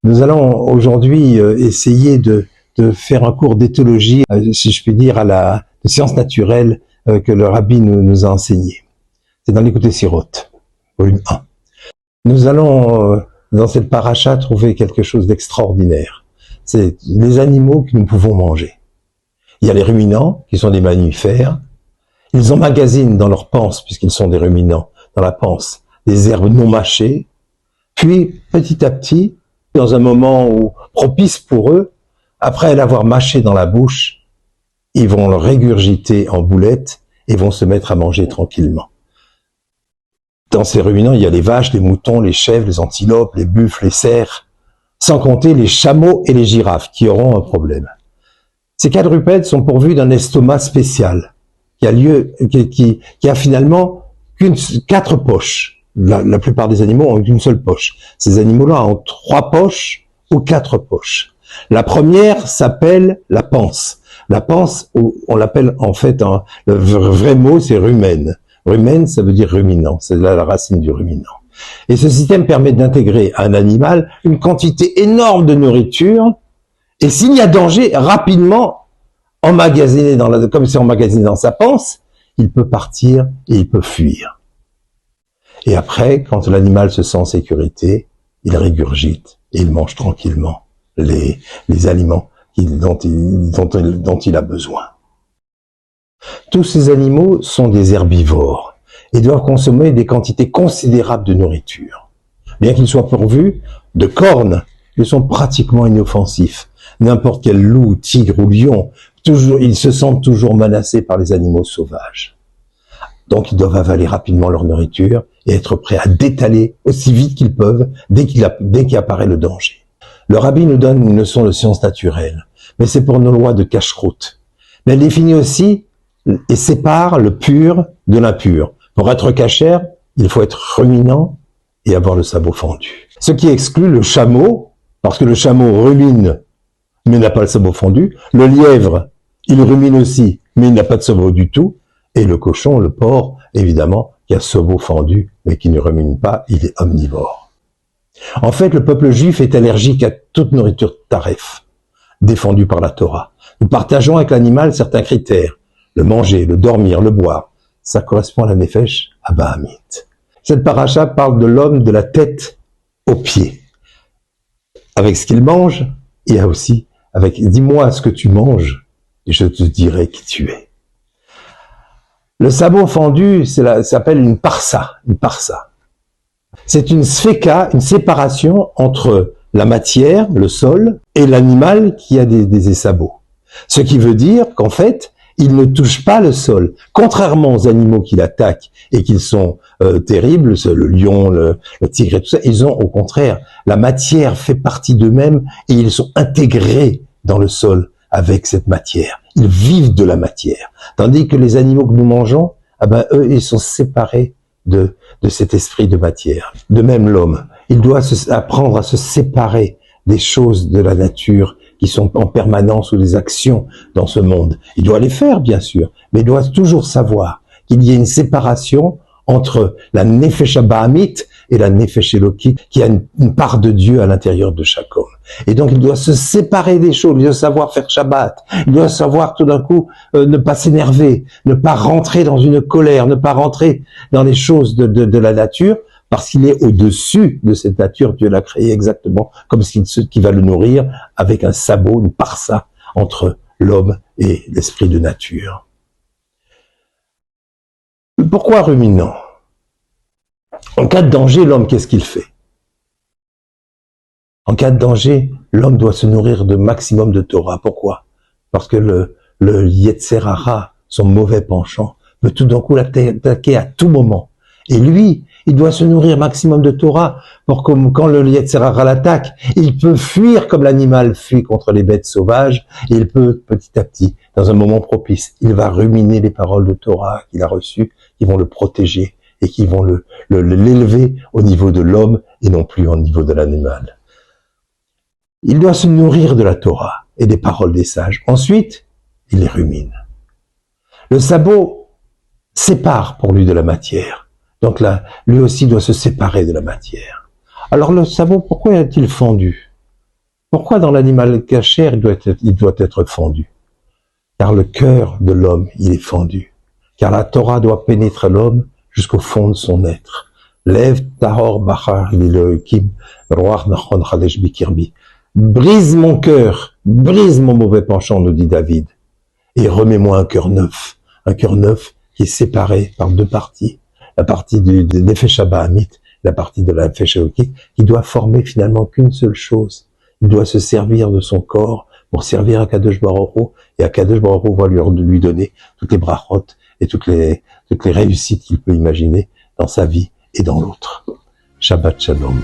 Nous allons aujourd'hui essayer de faire un cours d'éthologie, si je puis dire, de sciences naturelles que le rabbi nous a enseigné. C'est dans l'Écoutez Siroth, volume 1. Nous allons, dans cette paracha, trouver quelque chose d'extraordinaire. C'est les animaux que nous pouvons manger. Il y a les ruminants, qui sont des mammifères. Ils emmagasinent dans leur panse, puisqu'ils sont des ruminants, dans la panse, des herbes non mâchées. Puis, petit à petit, dans un moment propice pour eux, après l'avoir mâché dans la bouche, ils vont le régurgiter en boulettes et vont se mettre à manger tranquillement. Dans ces ruminants, il y a les vaches, les moutons, les chèvres, les antilopes, les buffles, les cerfs, sans compter les chameaux et les girafes qui auront un problème. Ces quadrupèdes sont pourvus d'un estomac spécial qui a finalement 4 poches. La plupart des animaux ont une seule poche. Ces animaux-là ont 3 poches ou 4 poches. La première s'appelle la panse. La panse, on l'appelle en fait, le vrai mot, c'est rumen. Rumen, ça veut dire ruminant. C'est la racine du ruminant. Et ce système permet d'intégrer à un animal une quantité énorme de nourriture. Et s'il y a danger, rapidement, emmagasiné comme c'est emmagasiné dans sa panse, il peut partir et il peut fuir. Et après, quand l'animal se sent en sécurité, il régurgite et il mange tranquillement les aliments dont il a besoin. Tous ces animaux sont des herbivores et doivent consommer des quantités considérables de nourriture. Bien qu'ils soient pourvus de cornes, ils sont pratiquement inoffensifs. N'importe quel loup, tigre ou lion, ils se sentent toujours menacés par les animaux sauvages. Donc ils doivent avaler rapidement leur nourriture et être prêts à détaler aussi vite qu'ils peuvent dès qu'il apparaît le danger. Le rabbi nous donne une leçon de sciences naturelles, mais c'est pour nos lois de cacheroute. Mais elle définit aussi et sépare le pur de l'impur. Pour être cachère, il faut être ruminant et avoir le sabot fendu. Ce qui exclut le chameau, parce que le chameau rumine mais n'a pas le sabot fendu. Le lièvre, il rumine aussi, mais il n'a pas de sabot du tout. Et le cochon, le porc, évidemment, qui a sabot fendu, mais qui ne rumine pas, il est omnivore. En fait, le peuple juif est allergique à toute nourriture taref, défendue par la Torah. Nous partageons avec l'animal certains critères. Le manger, le dormir, le boire. Ça correspond à la nefesh Abahamit. Cette paracha parle de l'homme de la tête aux pieds. Avec ce qu'il mange, il y a aussi dis-moi ce que tu manges, et je te dirai qui tu es. Le sabot fendu, ça s'appelle une parsa. C'est une spheka, une séparation entre la matière, le sol, et l'animal qui a des sabots. Ce qui veut dire qu'en fait, il ne touche pas le sol. Contrairement aux animaux qui l'attaquent et qui sont terribles, le lion, le tigre et tout ça, ils ont au contraire, la matière fait partie d'eux-mêmes et ils sont intégrés dans le sol avec cette matière. Ils vivent de la matière. Tandis que les animaux que nous mangeons, eux, ils sont séparés de cet esprit de matière. De même l'homme, il doit apprendre à se séparer des choses de la nature qui sont en permanence ou des actions dans ce monde. Il doit les faire, bien sûr, mais il doit toujours savoir qu'il y a une séparation entre la nefesh Abahamit et la nefesh Elokit, qui a une part de Dieu à l'intérieur de chaque homme. Et donc il doit se séparer des choses, il doit savoir faire Shabbat, il doit savoir tout d'un coup ne pas s'énerver, ne pas rentrer dans une colère, ne pas rentrer dans les choses de la nature, parce qu'il est au-dessus de cette nature. Dieu l'a créé exactement comme ce qui va le nourrir avec un sabot, une parsa entre l'homme et l'esprit de nature. Pourquoi ruminant? En cas de danger, l'homme, qu'est-ce qu'il fait? En cas de danger, l'homme doit se nourrir de maximum de Torah. Pourquoi? Parce que le Yetzer Hara, son mauvais penchant, peut tout d'un coup l'attaquer à tout moment. Et lui, il doit se nourrir maximum de Torah pour que quand le Yetzer Hara l'attaque, il peut fuir comme l'animal fuit contre les bêtes sauvages, et il peut petit à petit, dans un moment propice, il va ruminer les paroles de Torah qu'il a reçues, qui vont le protéger et qui vont l'élever au niveau de l'homme et non plus au niveau de l'animal. Il doit se nourrir de la Torah et des paroles des sages. Ensuite, il les rumine. Le sabot sépare pour lui de la matière. Donc là, lui aussi doit se séparer de la matière. Alors le sabot, pourquoi est-il fendu? Pourquoi dans l'animal cachère il doit être fendu? Car le cœur de l'homme, il est fendu. Car la Torah doit pénétrer l'homme jusqu'au fond de son être. Lève tahor bachar Elohim, roach nachon chadesh bikirbi. Brise mon cœur, brise mon mauvais penchant, nous dit David, et remets-moi un cœur neuf qui est séparé par deux parties, la partie de Nefesh Abahamit, la partie de la Nefesh Elokit, qui doit former finalement qu'une seule chose. Il doit se servir de son corps pour servir à Kadosh Baruch Hu, et à Kadosh Baruch Hu va lui donner toutes les brachot et toutes les réussites qu'il peut imaginer dans sa vie et dans l'autre. Shabbat Shalom.